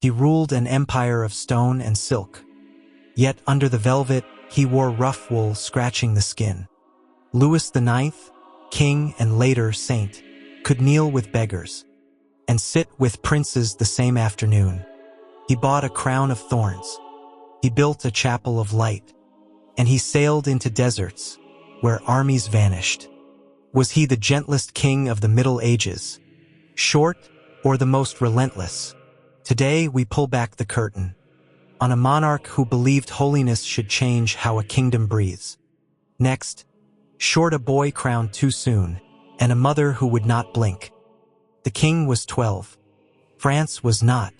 He ruled an empire of stone and silk. Yet under the velvet, he wore rough wool scratching the skin. Louis IX, king and later saint, could kneel with beggars and sit with princes the same afternoon. He bought a crown of thorns. He built a chapel of light. And he sailed into deserts where armies vanished. Was he the gentlest king of the Middle Ages, short or the most relentless? Today we pull back the curtain on a monarch who believed holiness should change how a kingdom breathes. Next, short a boy crowned too soon, and a mother who would not blink. The king was 12. France was not.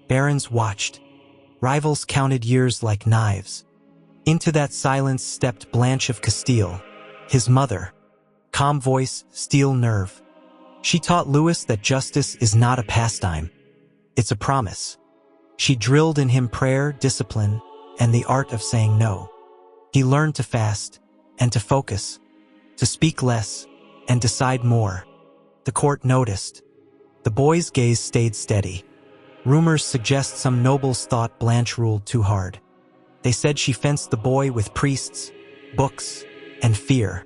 Barons watched. Rivals counted years like knives. Into that silence stepped Blanche of Castile, his mother. Calm voice, steel nerve. She taught Louis that justice is not a pastime. It's a promise. She drilled in him prayer, discipline, and the art of saying no. He learned to fast and to focus, to speak less and decide more. The court noticed. The boy's gaze stayed steady. Rumors suggest some nobles thought Blanche ruled too hard. They said she fenced the boy with priests, books, and fear.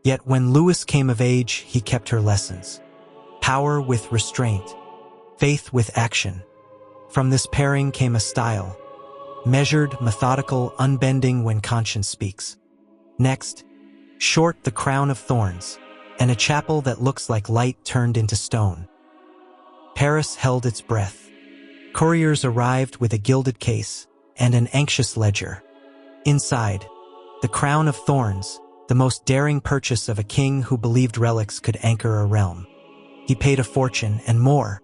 Yet when Louis came of age, he kept her lessons. Power with restraint, faith with action. From this pairing came a style, measured, methodical, unbending when conscience speaks. Next, short the crown of thorns, and a chapel that looks like light turned into stone. Paris held its breath. Couriers arrived with a gilded case and an anxious ledger. Inside, the crown of thorns, the most daring purchase of a king who believed relics could anchor a realm. He paid a fortune and more.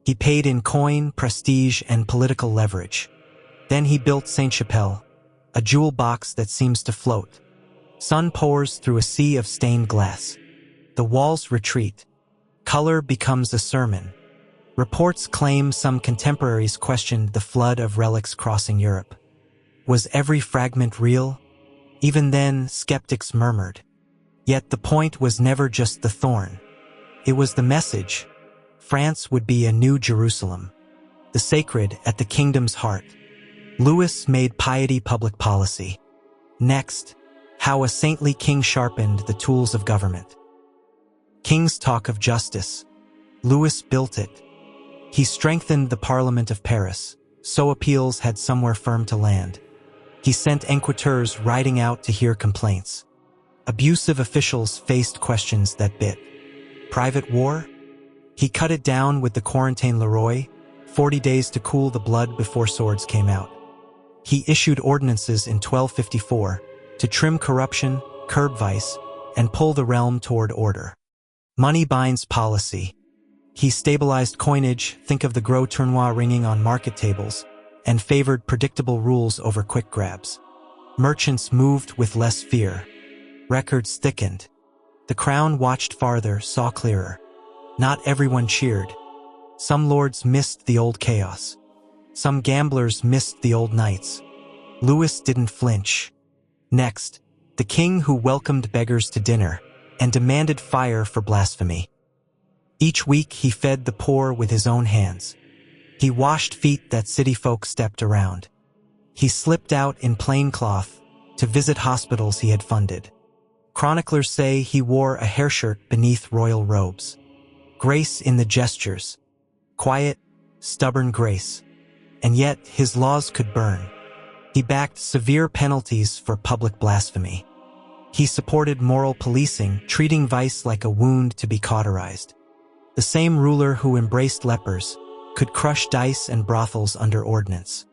He paid in coin, prestige, and political leverage. Then he built Sainte-Chapelle, a jewel box that seems to float. Sun pours through a sea of stained glass. The walls retreat. Color becomes a sermon. Reports claim some contemporaries questioned the flood of relics crossing Europe. Was every fragment real? Even then, skeptics murmured. Yet the point was never just the thorn. It was the message. France would be a new Jerusalem, the sacred at the kingdom's heart. Louis made piety public policy. Next, how a saintly king sharpened the tools of government. Kings talk of justice. Louis built it. He strengthened the Parliament of Paris, so appeals had somewhere firm to land. He sent enquêteurs riding out to hear complaints. Abusive officials faced questions that bit. Private war? He cut it down with the Quarantaine Leroy, 40 days to cool the blood before swords came out. He issued ordinances in 1254 to trim corruption, curb vice, and pull the realm toward order. Money binds policy. He stabilized coinage, think of the gros tournois ringing on market tables, and favored predictable rules over quick grabs. Merchants moved with less fear. Records thickened. The crown watched farther, saw clearer. Not everyone cheered. Some lords missed the old chaos. Some gamblers missed the old nights. Louis didn't flinch. Next, the king who welcomed beggars to dinner and demanded fire for blasphemy. Each week he fed the poor with his own hands. He washed feet that city folk stepped around. He slipped out in plain cloth to visit hospitals he had funded. Chroniclers say he wore a hairshirt beneath royal robes. Grace in the gestures. Quiet, stubborn grace. And yet his laws could burn. He backed severe penalties for public blasphemy. He supported moral policing, treating vice like a wound to be cauterized. The same ruler who embraced lepers could crush dice and brothels under ordinance.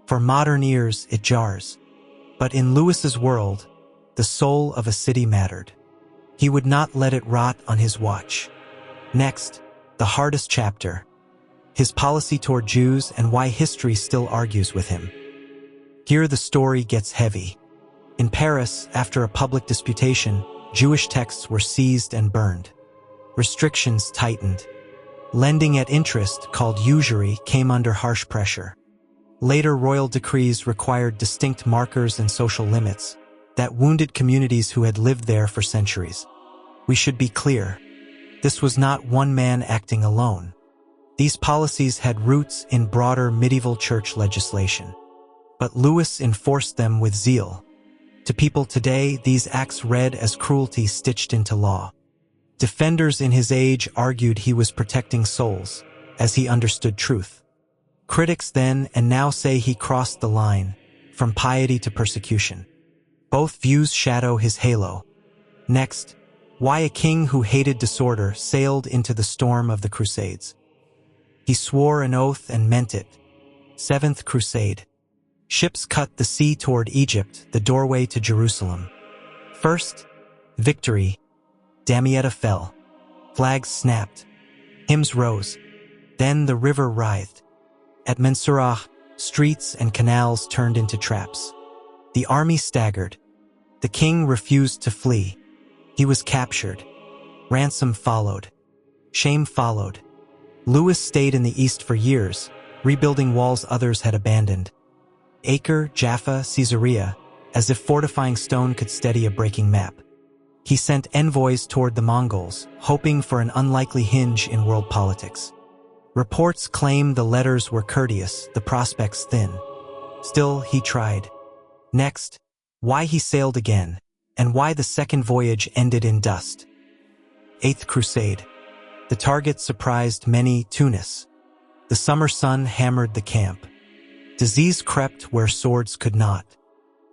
For modern ears, it jars. But in Louis's world, the soul of a city mattered. He would not let it rot on his watch. Next, the hardest chapter. His policy toward Jews and why history still argues with him. Here the story gets heavy. In Paris, after a public disputation, Jewish texts were seized and burned. Restrictions tightened. Lending at interest, called usury, came under harsh pressure. Later royal decrees required distinct markers and social limits that wounded communities who had lived there for centuries. We should be clear. This was not one man acting alone. These policies had roots in broader medieval church legislation, but Louis enforced them with zeal. To people today, these acts read as cruelty stitched into law. Defenders in his age argued he was protecting souls, as he understood truth. Critics then and now say he crossed the line, from piety to persecution. Both views shadow his halo. Next, why a king who hated disorder sailed into the storm of the Crusades. He swore an oath and meant it. Seventh Crusade. Ships cut the sea toward Egypt, the doorway to Jerusalem. First, victory. Damietta fell. Flags snapped. Hymns rose. Then the river writhed. At Mansurah, streets and canals turned into traps. The army staggered. The king refused to flee. He was captured. Ransom followed. Shame followed. Louis stayed in the east for years, rebuilding walls others had abandoned. Acre, Jaffa, Caesarea, as if fortifying stone could steady a breaking map. He sent envoys toward the Mongols, hoping for an unlikely hinge in world politics. Reports claim the letters were courteous, the prospects thin. Still, he tried. Next, why he sailed again, and why the second voyage ended in dust. Eighth Crusade. The target surprised many. Tunis. The summer sun hammered the camp. Disease crept where swords could not.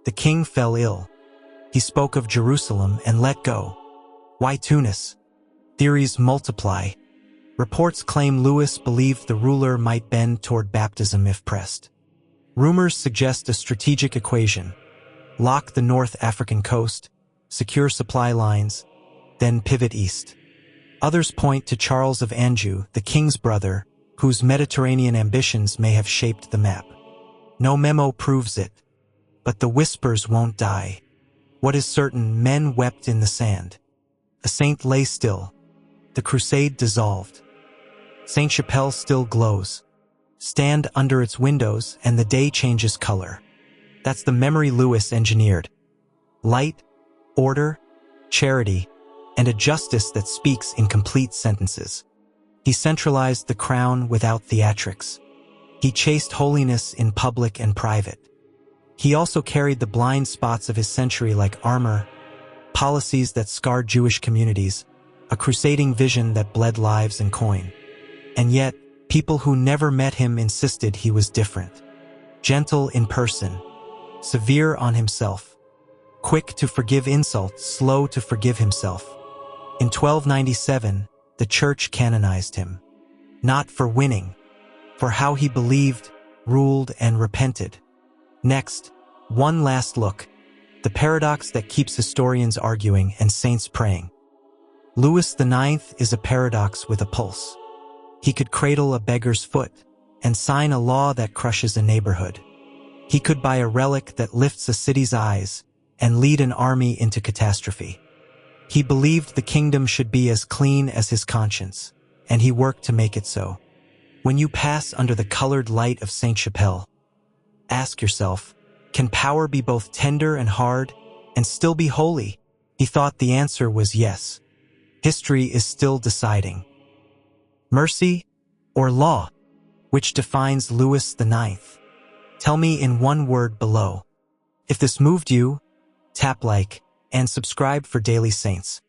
The king fell ill. He spoke of Jerusalem and let go. Why Tunis? Theories multiply. Reports claim Louis believed the ruler might bend toward baptism if pressed. Rumors suggest a strategic equation. Lock the North African coast, secure supply lines, then pivot east. Others point to Charles of Anjou, the king's brother, whose Mediterranean ambitions may have shaped the map. No memo proves it, but the whispers won't die. What is certain, men wept in the sand. A saint lay still. The crusade dissolved. Sainte-Chapelle still glows. Stand under its windows and the day changes color. That's the memory Louis engineered. Light, order, charity, and a justice that speaks in complete sentences. He centralized the crown without theatrics. He chased holiness in public and private. He also carried the blind spots of his century like armor, policies that scarred Jewish communities, a crusading vision that bled lives and coin. And yet, people who never met him insisted he was different. Gentle in person, severe on himself, quick to forgive insults, slow to forgive himself. In 1297, the church canonized him. Not for winning, for how he believed, ruled, and repented. Next, one last look, the paradox that keeps historians arguing and saints praying. Louis IX is a paradox with a pulse. He could cradle a beggar's foot and sign a law that crushes a neighborhood. He could buy a relic that lifts a city's eyes and lead an army into catastrophe. He believed the kingdom should be as clean as his conscience, and he worked to make it so. When you pass under the colored light of Sainte-Chapelle, ask yourself, can power be both tender and hard and still be holy? He thought the answer was yes. History is still deciding. Mercy or law? Which defines Louis IX? Tell me in one word below. If this moved you, tap like and subscribe for Daily Saints.